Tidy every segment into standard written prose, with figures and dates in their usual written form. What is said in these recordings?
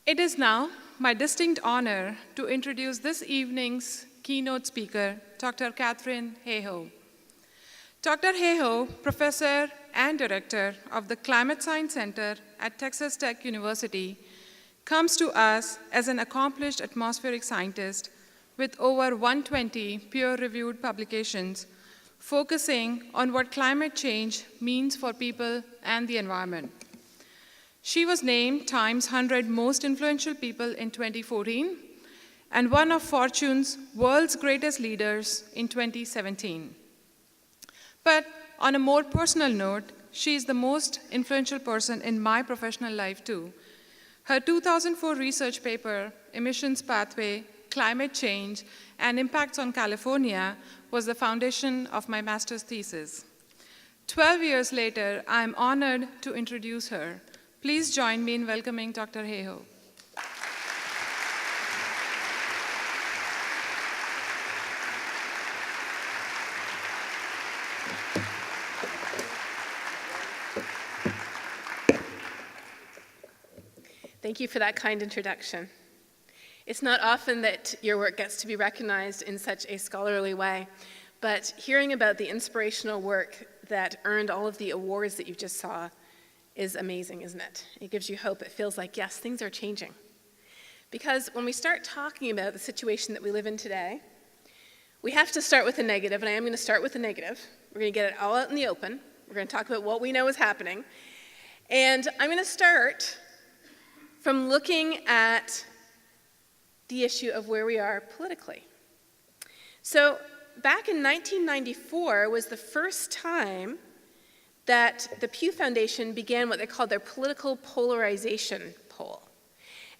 It is now my distinct honor to introduce this evening's keynote speaker, Dr. Katharine Hayhoe. Dr. Hayhoe, professor and director of the Climate Science Center at Texas Tech University, comes to us as an accomplished atmospheric scientist with over 120 peer-reviewed publications focusing on what climate change means for people and the environment. She was named Time's 100 Most Influential People in 2014 and one of Fortune's World's Greatest Leaders in 2017. But on a more personal note, she is the most influential person in my professional life too. Her 2004 research paper, Emissions Pathway, Climate Change, and Impacts on California, was the foundation of my master's thesis. 12 years later, I am honored to introduce her. Please join me in welcoming Dr. Hayhoe. Thank you for that kind introduction. It's not often that your work gets to be recognized in such a scholarly way, but hearing about the inspirational work that earned all of the awards that you just saw is amazing, isn't it? It gives you hope. It feels like, yes, things are changing. Because when we start talking about the situation that we live in today, we have to start with the negative, and I am going to start with the negative. We're going to get it all out in the open. We're going to talk about what we know is happening. And I'm going to start from looking at the issue of where we are politically. So back in 1994 was the first time that the Pew Foundation began what they called their political polarization poll.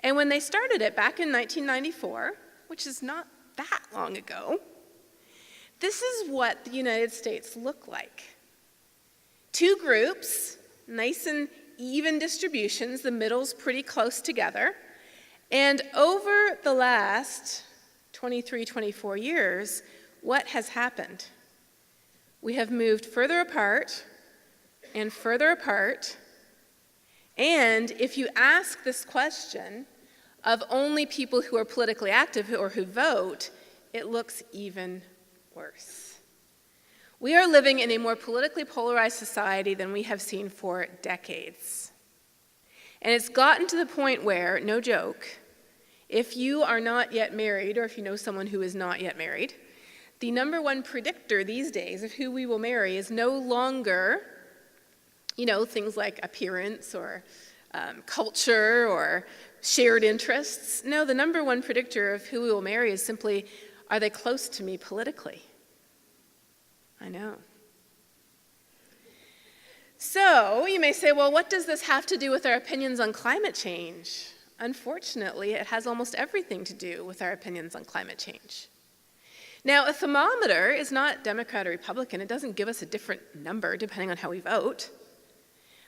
And when they started it back in 1994, which is not that long ago, this is what the United States looked like. Two groups, nice and even distributions, the middle's pretty close together. And over the last 23, 24 years, what has happened? We have moved further apart and further apart. And if you ask this question of only people who are politically active or who vote, it looks even worse. We are living in a more politically polarized society than we have seen for decades. And it's gotten to the point where, no joke, if you are not yet married, or if you know someone who is not yet married, the number one predictor these days of who we will marry is no longer, things like appearance or culture or shared interests. No, the number one predictor of who we will marry is simply, are they close to me politically? I know. So you may say, well, what does this have to do with our opinions on climate change? Unfortunately, it has almost everything to do with our opinions on climate change. Now, a thermometer is not Democrat or Republican. It doesn't give us a different number depending on how we vote.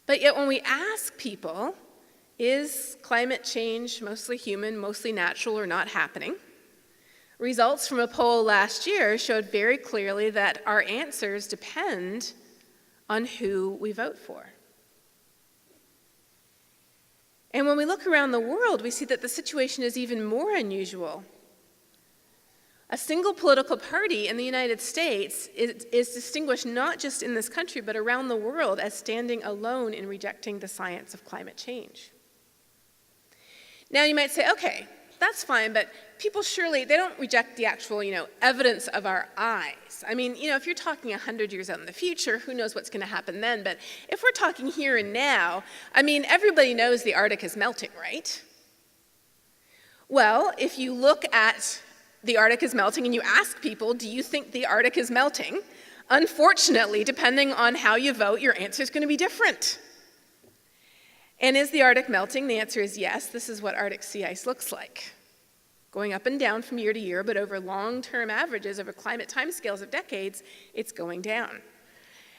But yet when we ask people, is climate change mostly human, mostly natural, or not happening? Results from a poll last year showed very clearly that our answers depend on who we vote for. And when we look around the world, we see that the situation is even more unusual. A single political party in the United States is distinguished not just in this country, but around the world as standing alone in rejecting the science of climate change. Now you might say, okay, that's fine, but people surely, they don't reject the actual, evidence of our eyes. I mean, if you're talking 100 years out in the future, who knows what's going to happen then? But if we're talking here and now, everybody knows the Arctic is melting, right? Well, if you look at the Arctic is melting and you ask people, do you think the Arctic is melting? Unfortunately, depending on how you vote, your answer is going to be different. And is the Arctic melting? The answer is yes. This is what Arctic sea ice looks like. Going up and down from year to year, but over long-term averages, over climate timescales of decades, it's going down.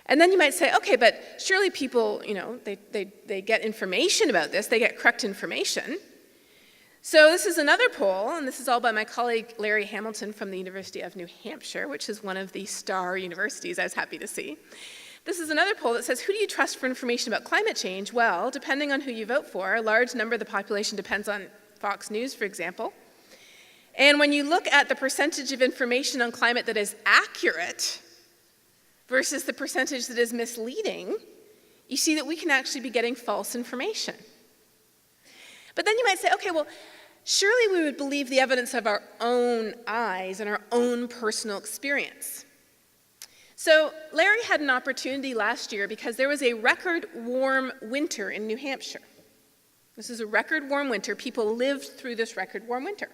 And then you might say, okay, but surely people, they get information about this. They get correct information. So this is another poll, and this is all by my colleague Larry Hamilton from the University of New Hampshire, which is one of the star universities I was happy to see. This is another poll that says, who do you trust for information about climate change? Well, depending on who you vote for, a large number of the population depends on Fox News, for example. And when you look at the percentage of information on climate that is accurate versus the percentage that is misleading, you see that we can actually be getting false information. But then you might say, okay, well, surely we would believe the evidence of our own eyes and our own personal experience. So Larry had an opportunity last year because there was a record warm winter in New Hampshire. This is a record warm winter. People lived through this record warm winter.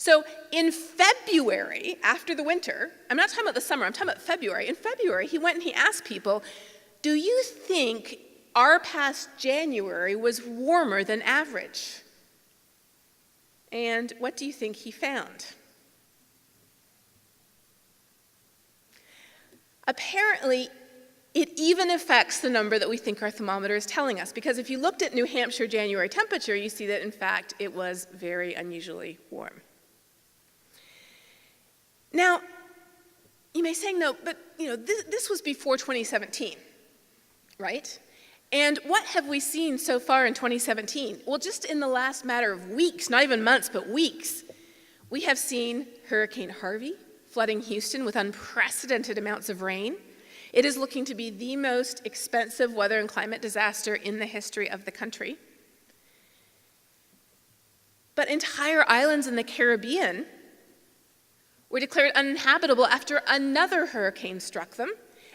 So in February, after the winter, I'm not talking about the summer, I'm talking about February. In February, he went and he asked people, do you think our past January was warmer than average? And what do you think he found? Apparently, it even affects the number that we think our thermometer is telling us, because if you looked at New Hampshire January temperature, you see that, in fact, it was very unusually warm. Now, you may say, no, but this was before 2017, right? And what have we seen so far in 2017? Well, just in the last matter of weeks, not even months, but weeks, we have seen Hurricane Harvey flooding Houston with unprecedented amounts of rain. It is looking to be the most expensive weather and climate disaster in the history of the country. But entire islands in the Caribbean were declared uninhabitable after another hurricane struck them,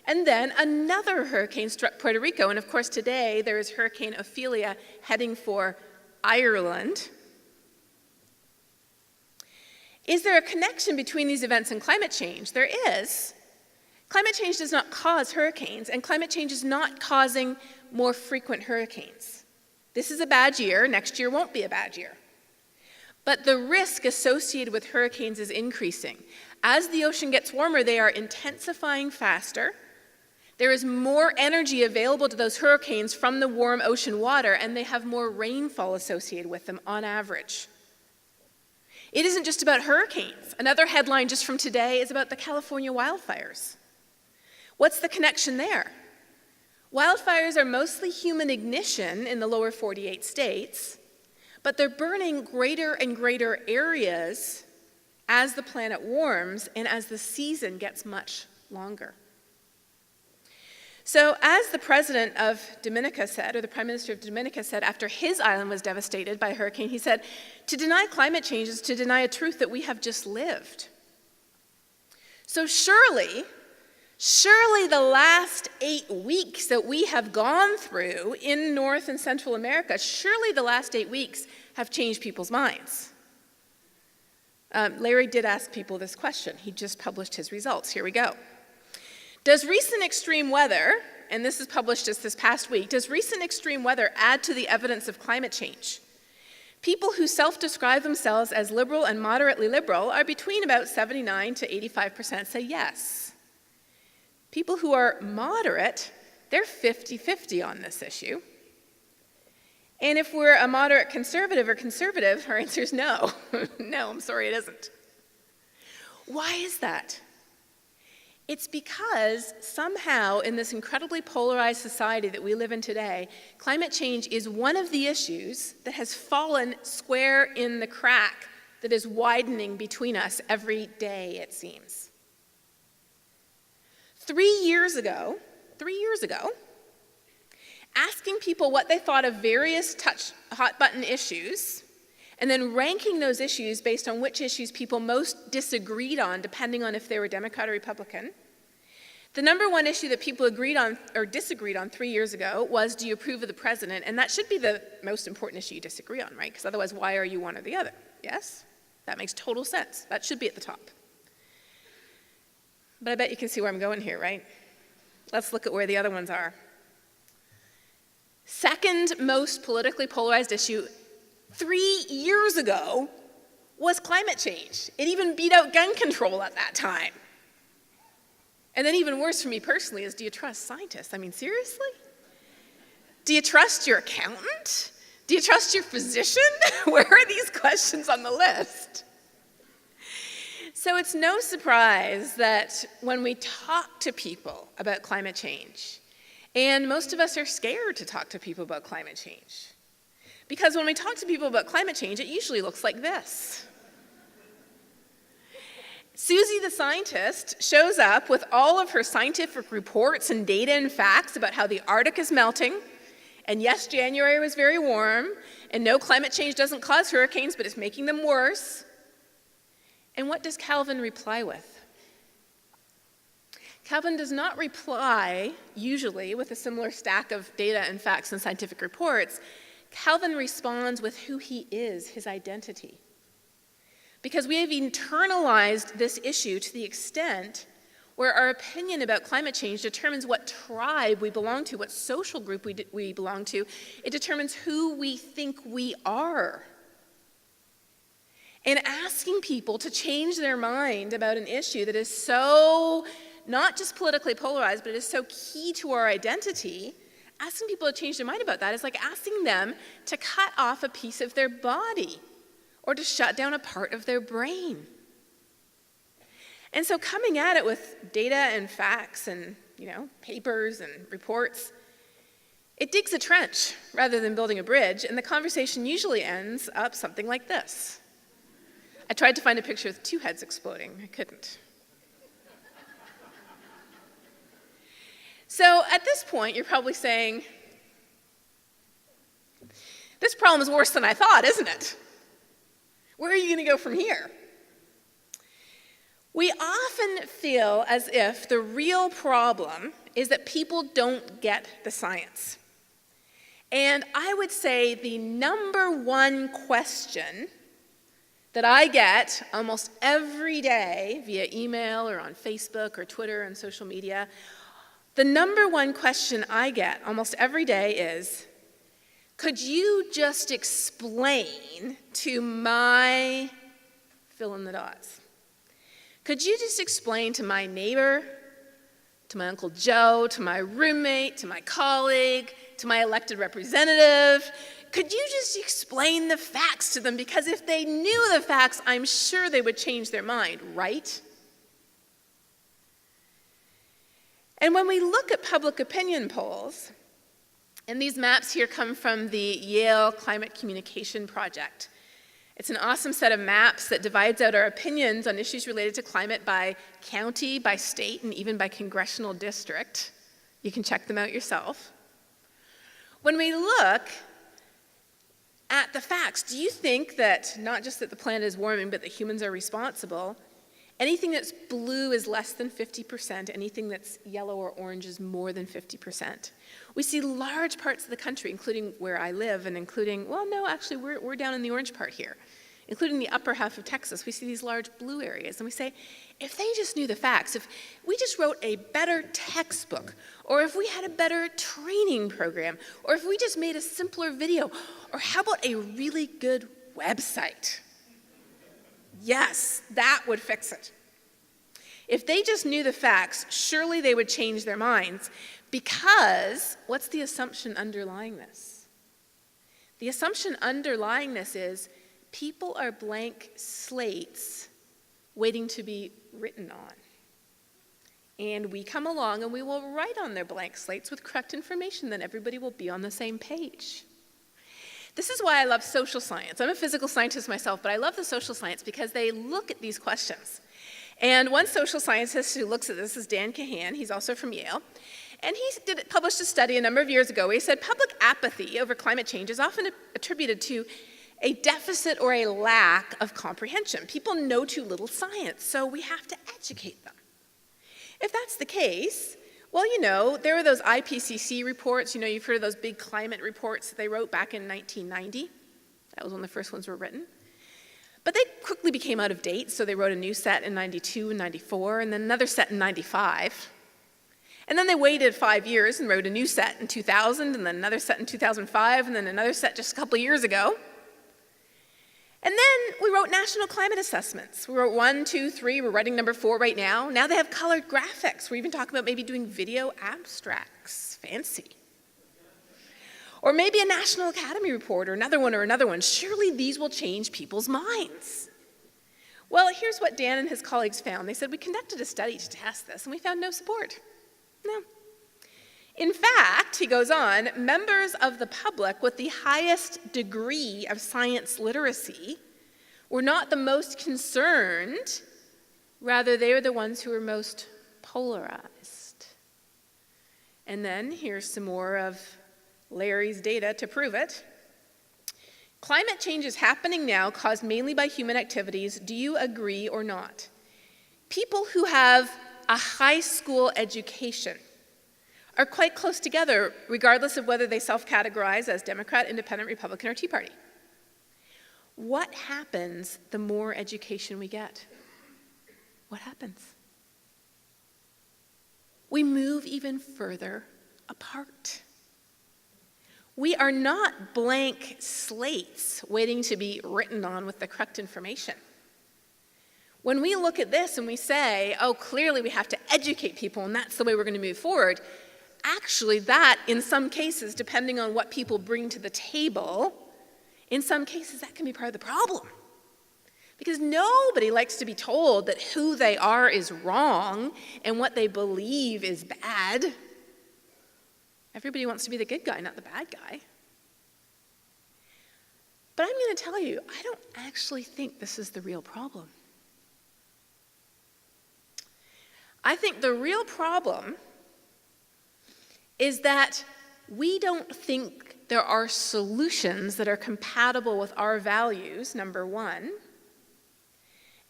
and then another hurricane struck Puerto Rico. And of course, today there is Hurricane Ophelia heading for Ireland. Is there a connection between these events and climate change? There is. Climate change does not cause hurricanes, and climate change is not causing more frequent hurricanes. This is a bad year. Next year won't be a bad year. But the risk associated with hurricanes is increasing. As the ocean gets warmer, they are intensifying faster. There is more energy available to those hurricanes from the warm ocean water, and they have more rainfall associated with them on average. It isn't just about hurricanes. Another headline just from today is about the California wildfires. What's the connection there? Wildfires are mostly human ignition in the lower 48 states, but they're burning greater and greater areas as the planet warms and as the season gets much longer. So as the president of Dominica said, or the prime minister of Dominica said, after his island was devastated by a hurricane, he said, to deny climate change is to deny a truth that we have just lived. So surely the last 8 weeks that we have gone through in North and Central America, surely the last 8 weeks have changed people's minds. Larry did ask people this question. He just published his results. Here we go. Does recent extreme weather, and this is published just this past week, does recent extreme weather add to the evidence of climate change? People who self-describe themselves as liberal and moderately liberal are between about 79 to 85% say yes. People who are moderate, they're 50-50 on this issue. And if we're a moderate conservative or conservative, our answer is no. No, I'm sorry, it isn't. Why is that? It's because somehow in this incredibly polarized society that we live in today, climate change is one of the issues that has fallen square in the crack that is widening between us every day, it seems. 3 years ago, asking people what they thought of various hot button issues, and then ranking those issues based on which issues people most disagreed on, depending on if they were Democrat or Republican. The number one issue that people agreed on or disagreed on 3 years ago was, do you approve of the president? And that should be the most important issue you disagree on, right? Because otherwise, why are you one or the other? Yes? That makes total sense. That should be at the top. But I bet you can see where I'm going here, right? Let's look at where the other ones are. Second most politically polarized issue 3 years ago was climate change. It even beat out gun control at that time. And then even worse for me personally is, do you trust scientists? I mean, seriously? Do you trust your accountant? Do you trust your physician? Where are these questions on the list? So it's no surprise that when we talk to people about climate change, and most of us are scared to talk to people about climate change, Because when we talk to people about climate change, it usually looks like this. Susie the scientist shows up with all of her scientific reports and data and facts about how the Arctic is melting, and yes, January was very warm, and no, climate change doesn't cause hurricanes, but it's making them worse. And what does Calvin reply with? Calvin does not reply, usually, with a similar stack of data and facts and scientific reports. Calvin responds with who he is, his identity. Because we have internalized this issue to the extent where our opinion about climate change determines what tribe we belong to, what social group we belong to. It determines who we think we are. And asking people to change their mind about an issue that is so, not just politically polarized, but it is so key to our identity, asking people to change their mind about that is like asking them to cut off a piece of their body or to shut down a part of their brain. And so coming at it with data and facts and, papers and reports, it digs a trench rather than building a bridge, and the conversation usually ends up something like this. I tried to find a picture with two heads exploding. I couldn't. So at this point, you're probably saying, this problem is worse than I thought, isn't it? Where are you going to go from here? We often feel as if the real problem is that people don't get the science. And I would say the number one question that I get almost every day via email or on Facebook or Twitter and social media, the number one question I get almost every day is, could you just explain to my fill in the dots? Could you just explain to my neighbor, to my Uncle Joe, to my roommate, to my colleague, to my elected representative, could you just explain the facts to them? Because if they knew the facts, I'm sure they would change their mind, right? And when we look at public opinion polls, and these maps here come from the Yale Climate Communication Project. It's an awesome set of maps that divides out our opinions on issues related to climate by county, by state, and even by congressional district. You can check them out yourself. When we look at the facts, do you think that not just that the planet is warming, but that humans are responsible? Anything that's blue is less than 50%. Anything that's yellow or orange is more than 50%. We see large parts of the country, including where I live, and including, well, no, actually, we're down in the orange part here, including the upper half of Texas. We see these large blue areas, and we say, if they just knew the facts, if we just wrote a better textbook, or if we had a better training program, or if we just made a simpler video, or how about a really good website? Yes, that would fix it. If they just knew the facts, surely they would change their minds, because what's the assumption underlying this? The assumption underlying this is people are blank slates waiting to be written on. And we come along and we will write on their blank slates with correct information, then everybody will be on the same page. This is why I love social science. I'm a physical scientist myself, but I love the social science because they look at these questions. And one social scientist who looks at this is Dan Kahan. He's also from Yale. And he published a study a number of years ago where he said public apathy over climate change is often attributed to a deficit or a lack of comprehension. People know too little science, so we have to educate them. If that's the case, well, there were those Ipcc reports. You've heard of those big climate reports that they wrote back in 1990. That was when the first ones were written. But they quickly became out of date, so they wrote a new set in 92 and 94, and then another set in 95. And then they waited 5 years and wrote a new set in 2000, and then another set in 2005, and then another set just a couple of years ago. And then we wrote national climate assessments. We wrote 1, 2, 3, we're writing number 4 right now. Now they have colored graphics. We're even talking about maybe doing video abstracts. Fancy. Or maybe a National Academy report or another one. Surely these will change people's minds. Well, here's what Dan and his colleagues found. They said, we conducted a study to test this, and we found no support. No. In fact, he goes on, members of the public with the highest degree of science literacy were not the most concerned, rather they were the ones who were most polarized. And then here's some more of Larry's data to prove it. Climate change is happening now, caused mainly by human activities. Do you agree or not? People who have a high school education are quite close together, regardless of whether they self-categorize as Democrat, Independent, Republican, or Tea Party. What happens the more education we get? What happens? We move even further apart. We are not blank slates waiting to be written on with the correct information. When we look at this and we say, oh, clearly we have to educate people and that's the way we're going to move forward, actually that, in some cases, depending on what people bring to the table, in some cases that can be part of the problem. Because nobody likes to be told that who they are is wrong and what they believe is bad. Everybody wants to be the good guy, not the bad guy. But I'm going to tell you, I don't actually think this is the real problem. I think the real problem is that we don't think there are solutions that are compatible with our values, number one.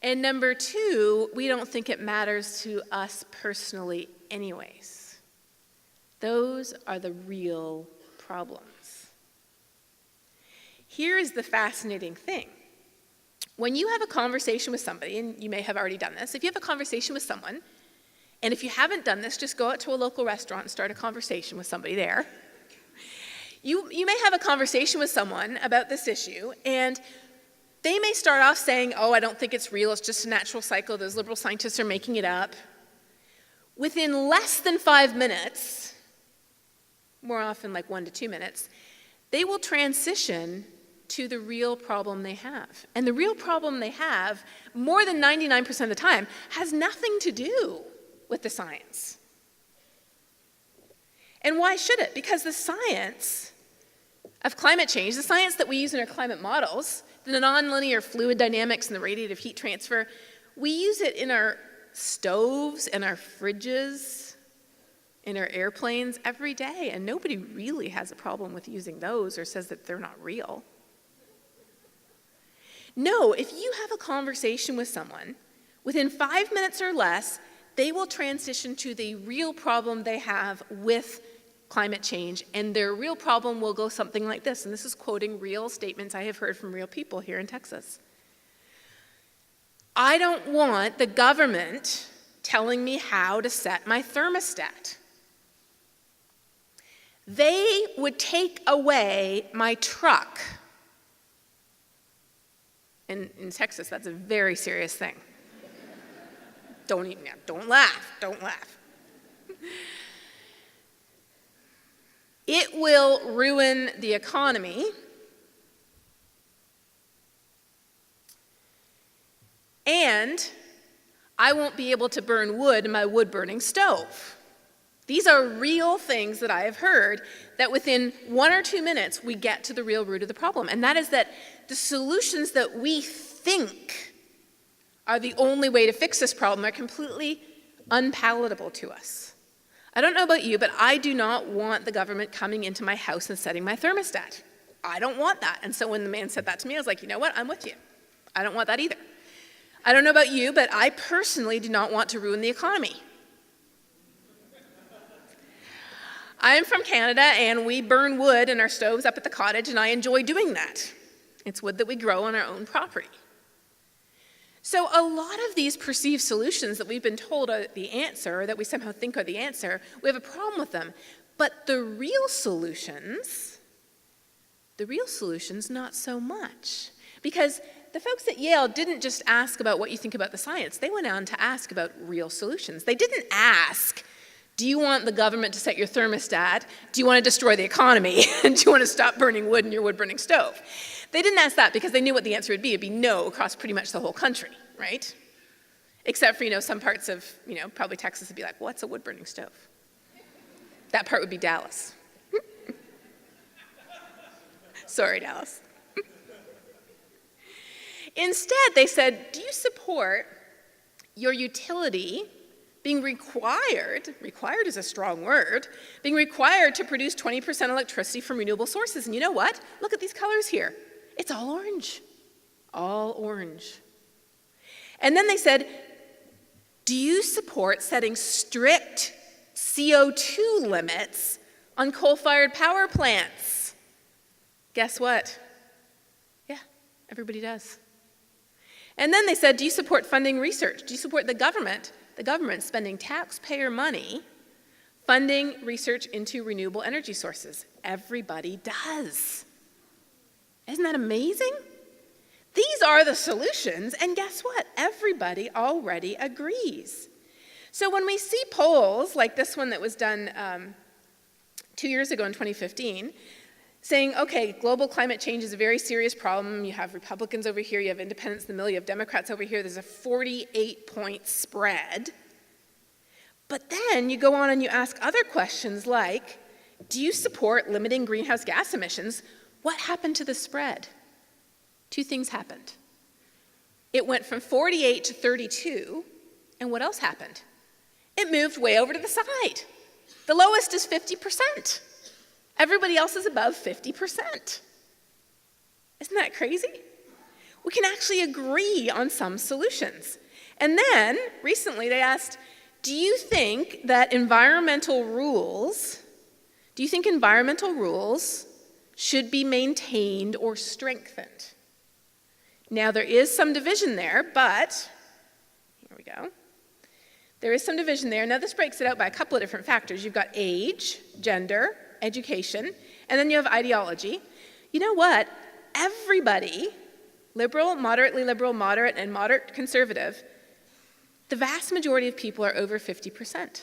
And number two, we don't think it matters to us personally anyways. Those are the real problems. Here is the fascinating thing. When you have a conversation with somebody, and you may have already done this, if you have a conversation with someone, and if you haven't done this, just go out to a local restaurant and start a conversation with somebody there. You may have a conversation with someone about this issue, and they may start off saying, oh, I don't think it's real, it's just a natural cycle, those liberal scientists are making it up. Within less than 5 minutes, more often like 1 to 2 minutes, they will transition to the real problem they have. And the real problem they have, more than 99% of the time, has nothing to do with the science. And why should it? Because the science of climate change, the science that we use in our climate models, the nonlinear fluid dynamics and the radiative heat transfer, we use it in our stoves and our fridges, in our airplanes every day, and nobody really has a problem with using those or says that they're not real. No, if you have a conversation with someone, within 5 minutes or less, they will transition to the real problem they have with climate change, and their real problem will go something like this, and this is quoting real statements I have heard from real people here in Texas. I don't want the government telling me how to set my thermostat. They would take away my truck. And in Texas, that's a very serious thing. Don't laugh. It will ruin the economy. And I won't be able to burn wood in my wood-burning stove. These are real things that I have heard, that within 1 or 2 minutes, we get to the real root of the problem. And that is that the solutions that we think are the only way to fix this problem are completely unpalatable to us. I don't know about you, but I do not want the government coming into my house and setting my thermostat. I don't want that. And so when the man said that to me, I was like, you know what? I'm with you. I don't want that either. I don't know about you, but I personally do not want to ruin the economy. I am from Canada, and we burn wood in our stoves up at the cottage, and I enjoy doing that. It's wood that we grow on our own property. So a lot of these perceived solutions that we've been told are the answer, or that we somehow think are the answer, we have a problem with them. But the real solutions, not so much. Because the folks at Yale didn't just ask about what you think about the science. They went on to ask about real solutions. They didn't ask, do you want the government to set your thermostat? Do you want to destroy the economy? And do you want to stop burning wood in your wood-burning stove? They didn't ask that because they knew what the answer would be. It'd be no across pretty much the whole country, right? Except for, some parts of, probably Texas would be like, what's a wood-burning stove? That part would be Dallas. Sorry, Dallas. Instead, they said, do you support your utility being required is a strong word, being required to produce 20% electricity from renewable sources? And you know what? Look at these colors here. It's all orange. All orange. And then they said, do you support setting strict CO2 limits on coal-fired power plants? Guess what? Yeah, everybody does. And then they said, do you support funding research? Do you support the government spending taxpayer money funding research into renewable energy sources? Everybody does. Isn't that amazing? These are the solutions, and guess what? Everybody already agrees. So when we see polls like this one that was done 2 years ago in 2015, saying, okay, global climate change is a very serious problem. You have Republicans over here, you have independents in the middle, you have Democrats over here. There's a 48-point spread. But then you go on and you ask other questions like, do you support limiting greenhouse gas emissions? What happened to the spread? Two things happened. It went from 48 to 32, and what else happened? It moved way over to the side. The lowest is 50%. Everybody else is above 50%. Isn't that crazy? We can actually agree on some solutions. And then, recently they asked, do you think environmental rules should be maintained or strengthened? Now, there is some division there, but, here we go. There is some division there. Now, this breaks it out by a couple of different factors. You've got age, gender, education, and then you have ideology. You know what? Everybody, liberal, moderately liberal, moderate, and moderate conservative, the vast majority of people are over 50%.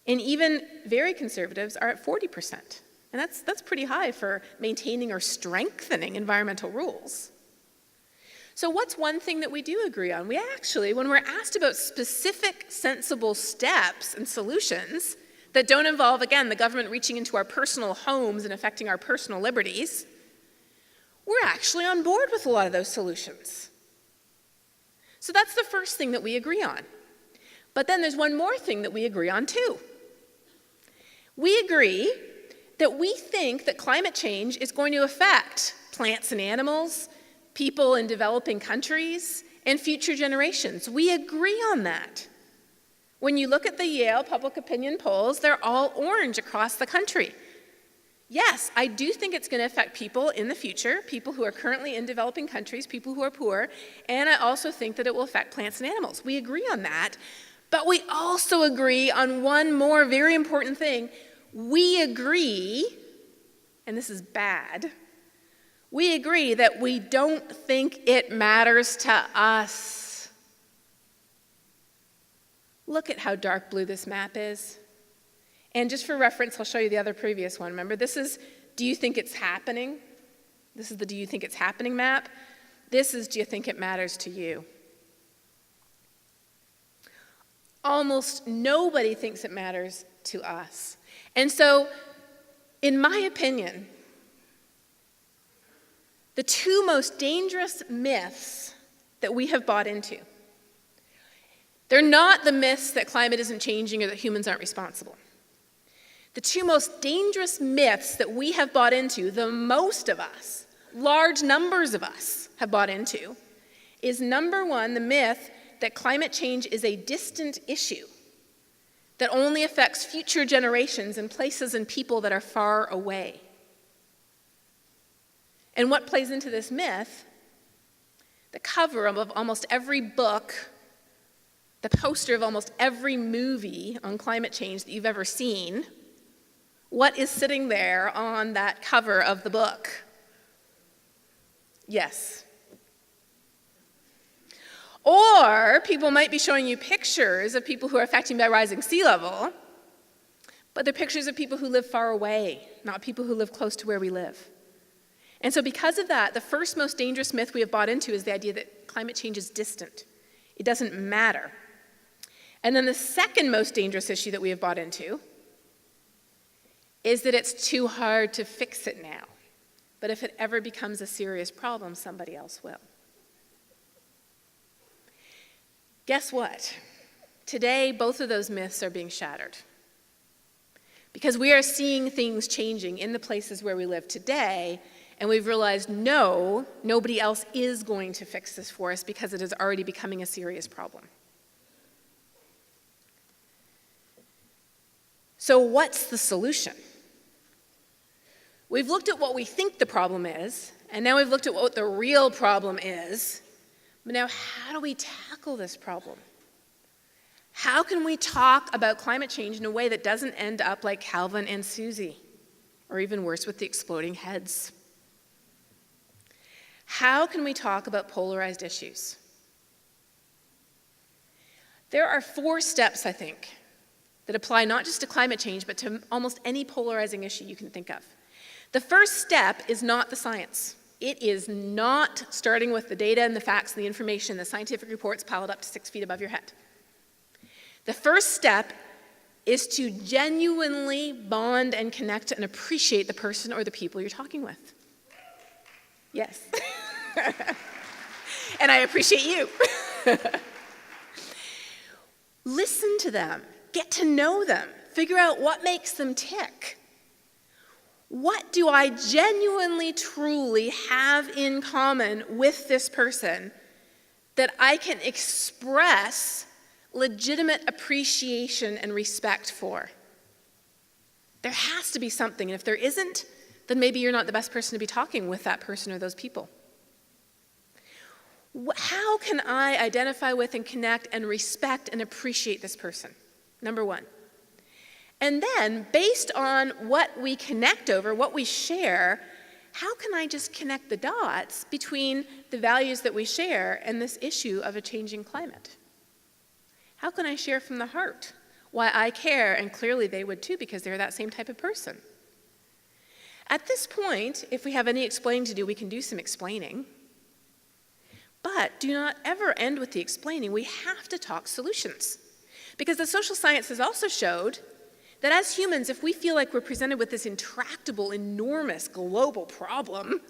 And even very conservatives are at 40%. And that's pretty high for maintaining or strengthening environmental rules. So what's one thing that we do agree on? We actually, when we're asked about specific, sensible steps and solutions that don't involve, again, the government reaching into our personal homes and affecting our personal liberties, we're actually on board with a lot of those solutions. So that's the first thing that we agree on. But then there's one more thing that we agree on too. We agree that we think that climate change is going to affect plants and animals, people in developing countries, and future generations. We agree on that. When you look at the Yale public opinion polls, they're all orange across the country. Yes, I do think it's going to affect people in the future, people who are currently in developing countries, people who are poor, and I also think that it will affect plants and animals. We agree on that, but we also agree on one more very important thing. We agree, and this is bad, we agree that we don't think it matters to us. Look at how dark blue this map is. And just for reference, I'll show you the other previous one. Remember, this is, do you think it's happening? This is the do you think it's happening map. This is, do you think it matters to you? Almost nobody thinks it matters to us. And so, in my opinion, the two most dangerous myths that we have bought into, they're not the myths that climate isn't changing or that humans aren't responsible. The two most dangerous myths that we have bought into, the most of us, large numbers of us have bought into, is number one, the myth that climate change is a distant issue that only affects future generations and places and people that are far away. And what plays into this myth? The cover of almost every book, the poster of almost every movie on climate change that you've ever seen. What is sitting there on that cover of the book? Yes. Or people might be showing you pictures of people who are affected by rising sea level, but they're pictures of people who live far away, not people who live close to where we live. And so because of that, the first most dangerous myth we have bought into is the idea that climate change is distant. It doesn't matter. And then the second most dangerous issue that we have bought into is that it's too hard to fix it now. But if it ever becomes a serious problem, somebody else will. Guess what? Today, both of those myths are being shattered. Because we are seeing things changing in the places where we live today, and we've realized, no, nobody else is going to fix this for us because it is already becoming a serious problem. So what's the solution? We've looked at what we think the problem is, and now we've looked at what the real problem is. But now, how do we tackle this problem? How can we talk about climate change in a way that doesn't end up like Calvin and Susie, or even worse with the exploding heads? How can we talk about polarized issues? There are 4 steps, I think, that apply not just to climate change, but to almost any polarizing issue you can think of. The first step is not the science. It is not starting with the data and the facts and the information, the scientific reports piled up to 6 feet above your head. The first step is to genuinely bond and connect and appreciate the person or the people you're talking with. Yes. And I appreciate you. Listen to them. Get to know them. Figure out what makes them tick. What do I genuinely, truly have in common with this person that I can express legitimate appreciation and respect for? There has to be something, and if there isn't, then maybe you're not the best person to be talking with that person or those people. How can I identify with and connect and respect and appreciate this person? Number 1. And then, based on what we connect over, what we share, how can I just connect the dots between the values that we share and this issue of a changing climate? How can I share from the heart why I care, and clearly they would too because they're that same type of person? At this point, if we have any explaining to do, we can do some explaining. But do not ever end with the explaining. We have to talk solutions. Because the social sciences also showed that as humans, if we feel like we're presented with this intractable, enormous, global problem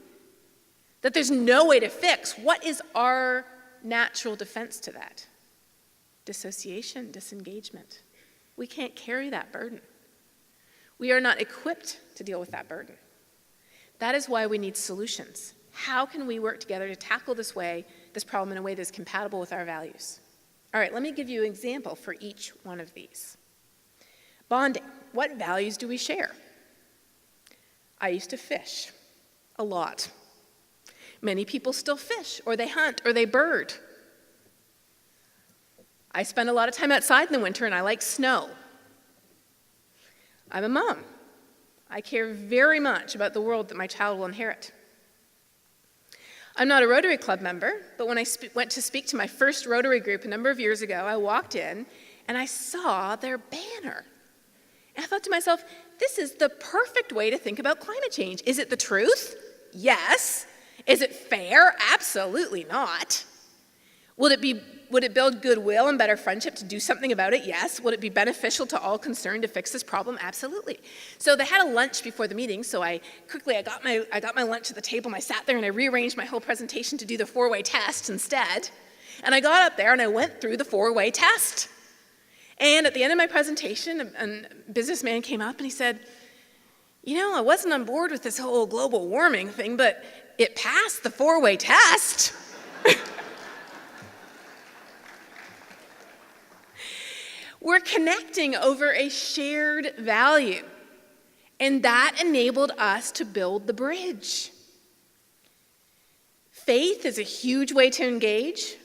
that there's no way to fix, what is our natural defense to that? Dissociation, disengagement. We can't carry that burden. We are not equipped to deal with that burden. That is why we need solutions. How can we work together to tackle this problem in a way that's compatible with our values? All right, let me give you an example for each one of these. Bonding. What values do we share? I used to fish a lot. Many people still fish, or they hunt, or they bird. I spend a lot of time outside in the winter, and I like snow. I'm a mom. I care very much about the world that my child will inherit. I'm not a Rotary Club member, but when I went to speak to my first Rotary group a number of years ago, I walked in, and I saw their banner. And I thought to myself, this is the perfect way to think about climate change. Is it the truth? Yes. Is it fair? Absolutely not. Would it build goodwill and better friendship to do something about it? Yes. Would it be beneficial to all concerned to fix this problem? Absolutely. So they had a lunch before the meeting, so I got my lunch at the table, and I sat there and I rearranged my whole presentation to do the 4-way test instead. And I got up there and I went through the 4-way test. And at the end of my presentation, a businessman came up and he said, you know, I wasn't on board with this whole global warming thing, but it passed the 4-way test. We're connecting over a shared value, and that enabled us to build the bridge. Faith is a huge way to engage.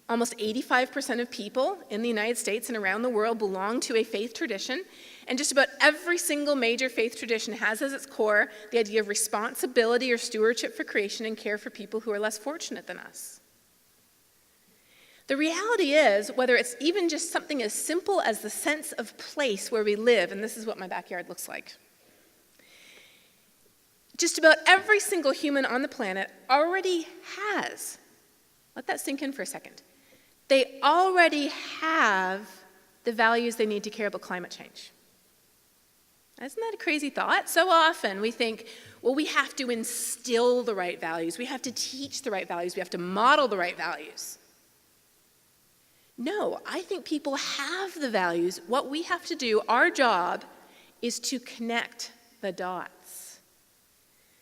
Almost 85% of people in the United States and around the world belong to a faith tradition, and just about every single major faith tradition has as its core the idea of responsibility or stewardship for creation and care for people who are less fortunate than us. The reality is, whether it's even just something as simple as the sense of place where we live, and this is what my backyard looks like, just about every single human on the planet already has, let that sink in for a second, they already have the values they need to care about climate change. Isn't that a crazy thought? So often we think, well, we have to instill the right values. We have to teach the right values. We have to model the right values. No, I think people have the values. What we have to do, our job, is to connect the dots,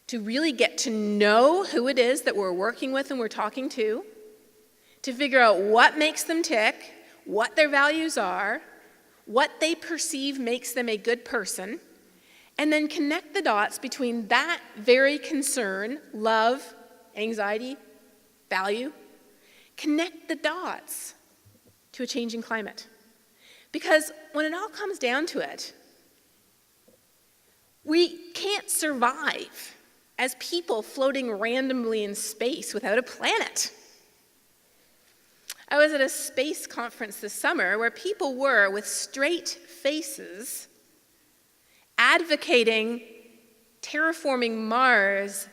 to really get to know who it is that we're working with and we're talking to figure out what makes them tick, what their values are, what they perceive makes them a good person, and then connect the dots between that very concern, love, anxiety, value, connect the dots to a changing climate. Because when it all comes down to it, we can't survive as people floating randomly in space without a planet. I was at a space conference this summer where people were, with straight faces, advocating terraforming Mars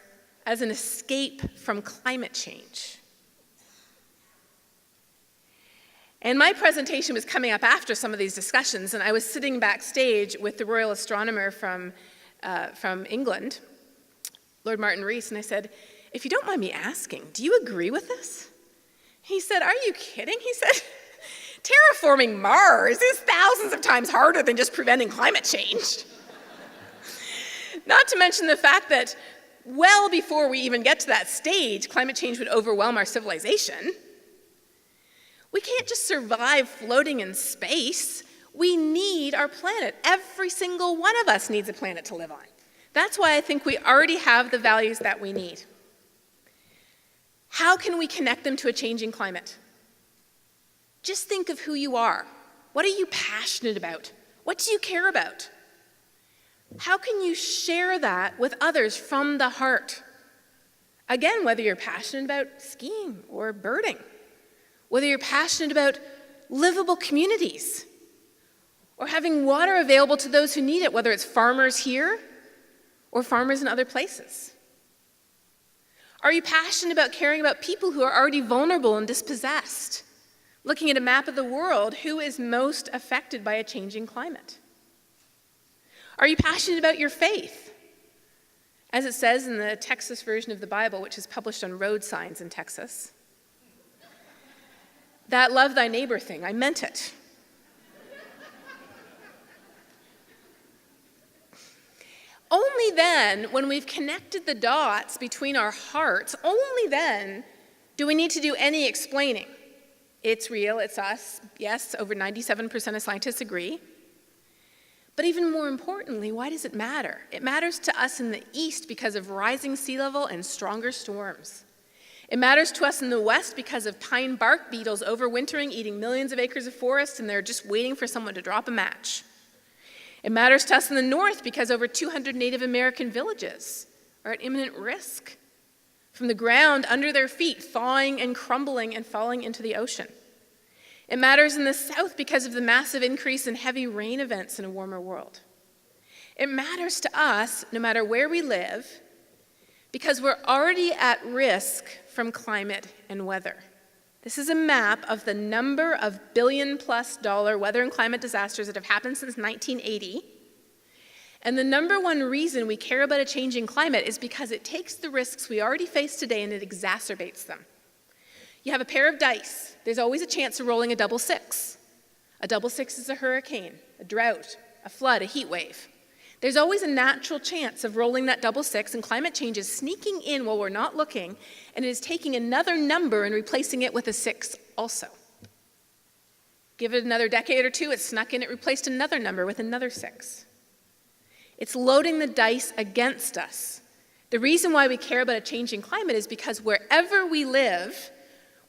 as an escape from climate change. And my presentation was coming up after some of these discussions, and I was sitting backstage with the royal astronomer from England, Lord Martin Rees, and I said, if you don't mind me asking, do you agree with this? He said, are you kidding? He said, terraforming Mars is thousands of times harder than just preventing climate change. Not to mention the fact that well before we even get to that stage, climate change would overwhelm our civilization. We can't just survive floating in space. We need our planet. Every single one of us needs a planet to live on. That's why I think we already have the values that we need. How can we connect them to a changing climate? Just think of who you are. What are you passionate about? What do you care about? How can you share that with others from the heart? Again, whether you're passionate about skiing or birding, whether you're passionate about livable communities or having water available to those who need it, whether it's farmers here or farmers in other places. Are you passionate about caring about people who are already vulnerable and dispossessed? Looking at a map of the world, who is most affected by a changing climate? Are you passionate about your faith? As it says in the Texas version of the Bible, which is published on road signs in Texas, that love thy neighbor thing, I meant it. Only then, when we've connected the dots between our hearts, only then do we need to do any explaining. It's real, it's us. Yes, over 97% of scientists agree. But even more importantly, why does it matter? It matters to us in the east because of rising sea level and stronger storms. It matters to us in the west because of pine bark beetles overwintering, eating millions of acres of forest, and they're just waiting for someone to drop a match. It matters to us in the north because over 200 Native American villages are at imminent risk from the ground under their feet, thawing and crumbling and falling into the ocean. It matters in the south because of the massive increase in heavy rain events in a warmer world. It matters to us, no matter where we live, because we're already at risk from climate and weather. This is a map of the number of billion-plus-dollar weather and climate disasters that have happened since 1980. And the number one reason we care about a changing climate is because it takes the risks we already face today and it exacerbates them. You have a pair of dice. There's always a chance of rolling a double six. A double six is a hurricane, a drought, a flood, a heat wave. There's always a natural chance of rolling that double six, and climate change is sneaking in while we're not looking, and it is taking another number and replacing it with a six also. Give it another decade or two, it snuck in, it replaced another number with another six. It's loading the dice against us. The reason why we care about a changing climate is because wherever we live,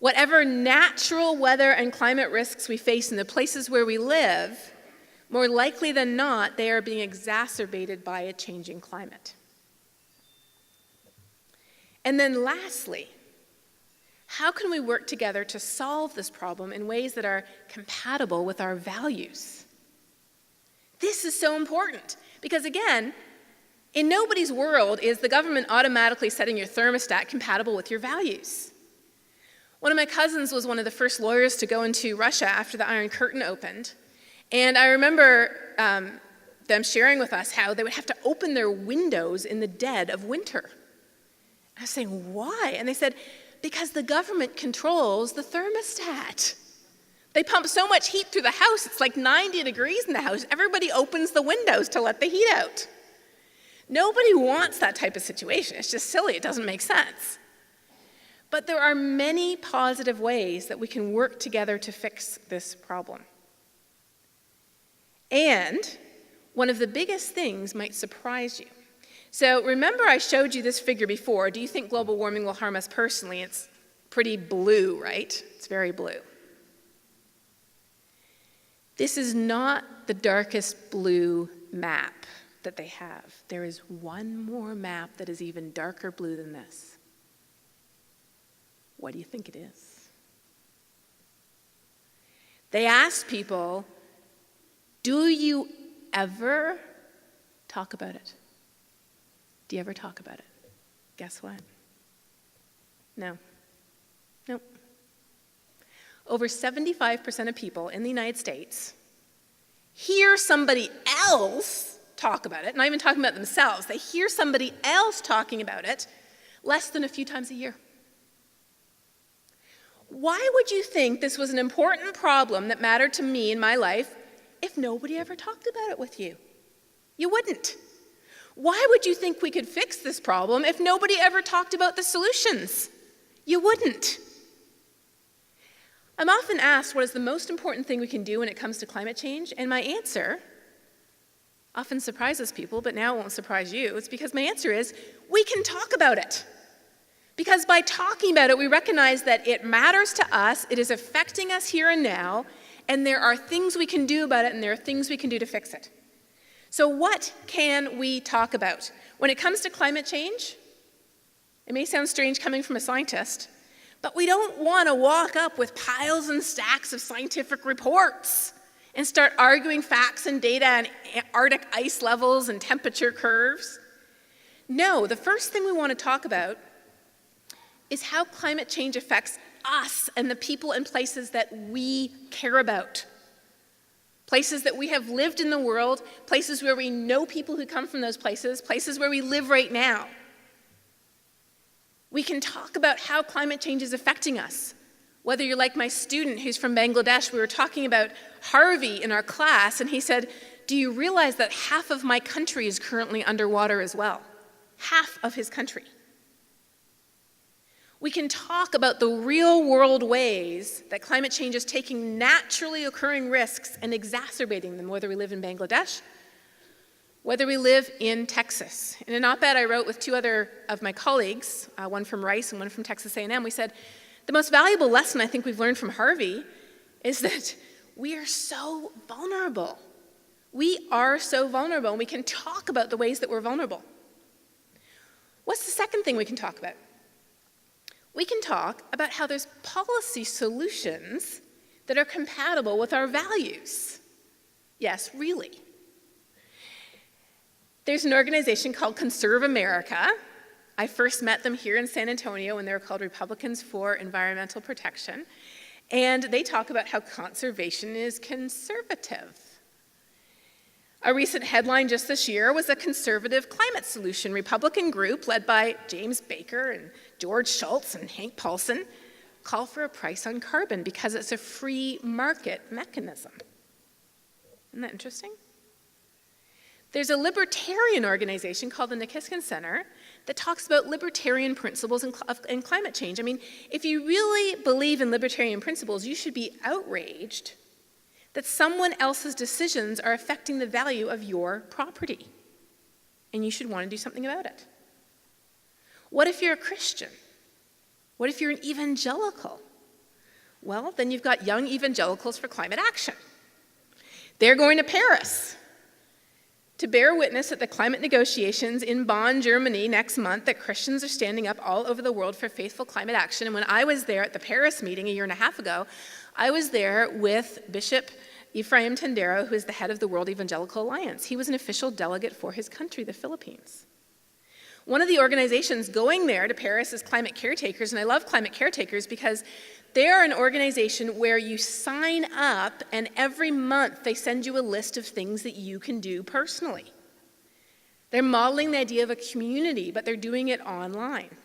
whatever natural weather and climate risks we face in the places where we live, more likely than not, they are being exacerbated by a changing climate. And then lastly, how can we work together to solve this problem in ways that are compatible with our values? This is so important because, again, in nobody's world is the government automatically setting your thermostat compatible with your values. One of my cousins was one of the first lawyers to go into Russia after the Iron Curtain opened. And I remember them sharing with us how they would have to open their windows in the dead of winter. I was saying, why? And they said, because the government controls the thermostat. They pump so much heat through the house, it's like 90 degrees in the house. Everybody opens the windows to let the heat out. Nobody wants that type of situation. It's just silly. It doesn't make sense. But there are many positive ways that we can work together to fix this problem. And one of the biggest things might surprise you. So remember I showed you this figure before. Do you think global warming will harm us personally? It's pretty blue, right? It's very blue. This is not the darkest blue map that they have. There is one more map that is even darker blue than this. What do you think it is? They asked people, do you ever talk about it? Do you ever talk about it? Guess what? No. Nope. Over 75% of people in the United States hear somebody else talk about it, not even talking about themselves. They hear somebody else talking about it less than a few times a year. Why would you think this was an important problem that mattered to me in my life if nobody ever talked about it with you? You wouldn't. Why would you think we could fix this problem if nobody ever talked about the solutions? You wouldn't. I'm often asked what is the most important thing we can do when it comes to climate change, and my answer often surprises people, but now it won't surprise you. It's because my answer is, we can talk about it. Because by talking about it, we recognize that it matters to us, it is affecting us here and now, and there are things we can do about it, and there are things we can do to fix it. So what can we talk about? When it comes to climate change, it may sound strange coming from a scientist, but we don't want to walk up with piles and stacks of scientific reports and start arguing facts and data and Arctic ice levels and temperature curves. No, the first thing we want to talk about is how climate change affects us and the people and places that we care about. Places that we have lived in the world, places where we know people who come from those places, places where we live right now. We can talk about how climate change is affecting us. Whether you're like my student who's from Bangladesh, we were talking about Harvey in our class, and he said, do you realize that half of my country is currently underwater as well? Half of his country. We can talk about the real world ways that climate change is taking naturally occurring risks and exacerbating them, whether we live in Bangladesh, whether we live in Texas. In an op-ed I wrote with two other of my colleagues, one from Rice and one from Texas A&M, we said, the most valuable lesson I think we've learned from Harvey is that we are so vulnerable. We are so vulnerable, and we can talk about the ways that we're vulnerable. What's the second thing we can talk about? We can talk about how there's policy solutions that are compatible with our values. Yes, really. There's an organization called Conserve America. I first met them here in San Antonio when they were called Republicans for Environmental Protection. And they talk about how conservation is conservative. A recent headline just this year was a conservative climate solution Republican group led by James Baker and George Shultz and Hank Paulson call for a price on carbon because it's a free market mechanism. Isn't that interesting? There's a libertarian organization called the Nikiska Center that talks about libertarian principles in climate change. I mean, if you really believe in libertarian principles, you should be outraged that someone else's decisions are affecting the value of your property, and you should want to do something about it. What if you're a Christian? What if you're an evangelical? Well, then you've got Young Evangelicals for Climate Action. They're going to Paris to bear witness at the climate negotiations in Bonn, Germany next month that Christians are standing up all over the world for faithful climate action. And when I was there at the Paris meeting a year and a half ago, I was there with Bishop Ephraim Tendero, who is the head of the World Evangelical Alliance. He was an official delegate for his country, the Philippines. One of the organizations going there to Paris is Climate Caretakers, and I love Climate Caretakers because they are an organization where you sign up and every month they send you a list of things that you can do personally. They're modeling the idea of a community, but they're doing it online.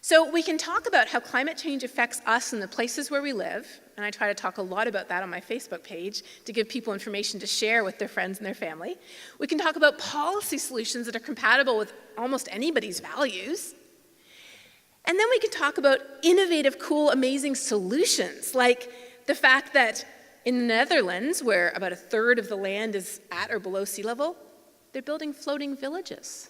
So we can talk about how climate change affects us in the places where we live, and I try to talk a lot about that on my Facebook page to give people information to share with their friends and their family. We can talk about policy solutions that are compatible with almost anybody's values. And then we can talk about innovative, cool, amazing solutions, like the fact that in the Netherlands, where about 1/3 of the land is at or below sea level, they're building floating villages.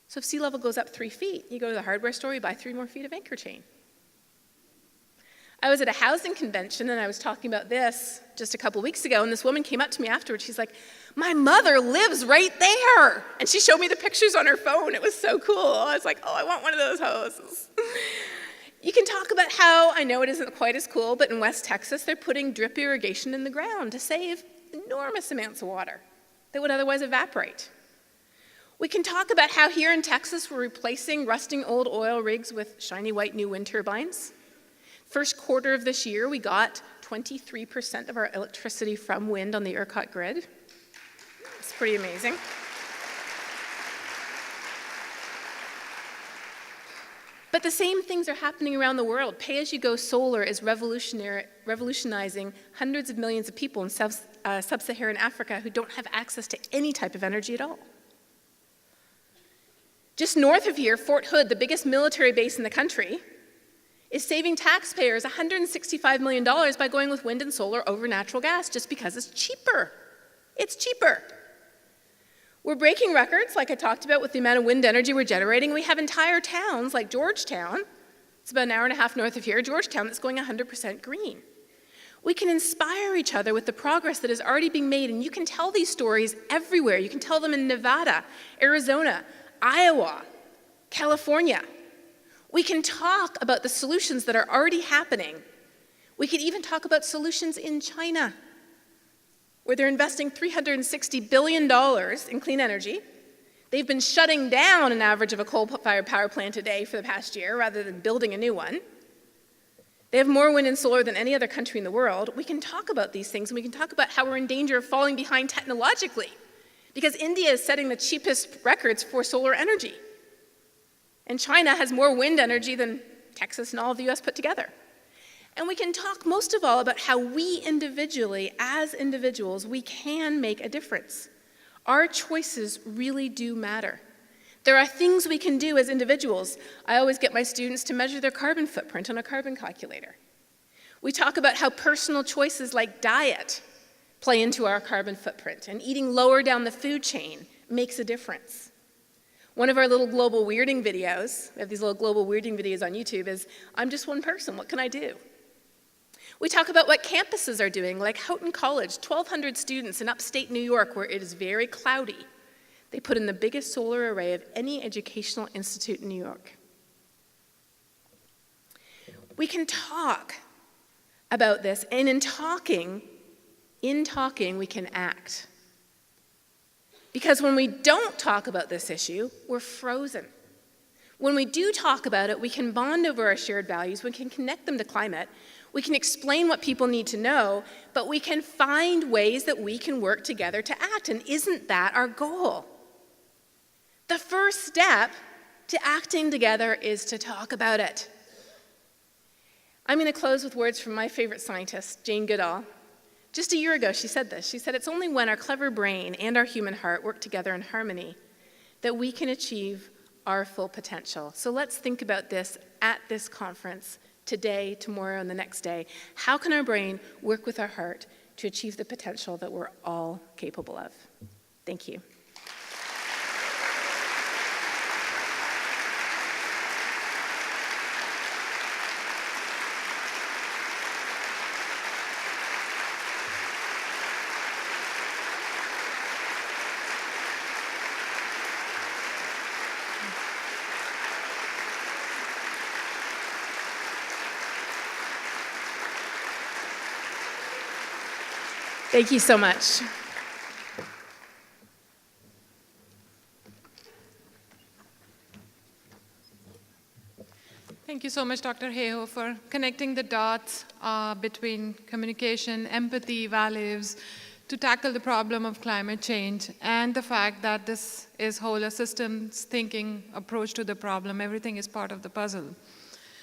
So if sea level goes up 3 feet, you go to the hardware store, you buy 3 more feet of anchor chain. I was at a housing convention and I was talking about this just a couple weeks ago, and this woman came up to me afterwards. She's like, "My mother lives right there." And she showed me the pictures on her phone. It was so cool. I was like, "Oh, I want one of those houses." You can talk about how, I know it isn't quite as cool, but in West Texas, they're putting drip irrigation in the ground to save enormous amounts of water that would otherwise evaporate. We can talk about how here in Texas, we're replacing rusting old oil rigs with shiny white new wind turbines. First quarter of this year, we got 23% of our electricity from wind on the ERCOT grid. It's pretty amazing. But the same things are happening around the world. Pay-as-you-go solar is revolutionizing hundreds of millions of people in sub-Saharan Africa who don't have access to any type of energy at all. Just north of here, Fort Hood, the biggest military base in the country, is saving taxpayers $165 million by going with wind and solar over natural gas just because it's cheaper. It's cheaper. We're breaking records, like I talked about, with the amount of wind energy we're generating. We have entire towns like Georgetown, it's about an hour and a half north of here, Georgetown, that's going 100% green. We can inspire each other with the progress that is already being made, and you can tell these stories everywhere. You can tell them in Nevada, Arizona, Iowa, California. We can talk about the solutions that are already happening. We could even talk about solutions in China, where they're investing $360 billion in clean energy. They've been shutting down an average of a coal-fired power plant a day for the past year rather than building a new one. They have more wind and solar than any other country in the world. We can talk about these things, and we can talk about how we're in danger of falling behind technologically, because India is setting the cheapest records for solar energy. And China has more wind energy than Texas and all of the US put together. And we can talk most of all about how we individually, as individuals, we can make a difference. Our choices really do matter. There are things we can do as individuals. I always get my students to measure their carbon footprint on a carbon calculator. We talk about how personal choices like diet play into our carbon footprint, and eating lower down the food chain makes a difference. One of our little global weirding videos, we have these little global weirding videos on YouTube, is, "I'm just one person, what can I do?" We talk about what campuses are doing, like Houghton College, 1,200 students in upstate New York where it is very cloudy. They put in the biggest solar array of any educational institute in New York. We can talk about this, and in talking, we can act. Because when we don't talk about this issue, we're frozen. When we do talk about it, we can bond over our shared values, we can connect them to climate, we can explain what people need to know, but we can find ways that we can work together to act, and isn't that our goal? The first step to acting together is to talk about it. I'm going to close with words from my favorite scientist, Jane Goodall. Just a year ago, she said this. She said, "It's only when our clever brain and our human heart work together in harmony that we can achieve our full potential." So let's think about this at this conference, today, tomorrow, and the next day. How can our brain work with our heart to achieve the potential that we're all capable of? Thank you. Thank you so much. Thank you so much, Dr. Hayhoe, for connecting the dots between communication, empathy, values, to tackle the problem of climate change, and the fact that this is whole a systems thinking approach to the problem. Everything is part of the puzzle.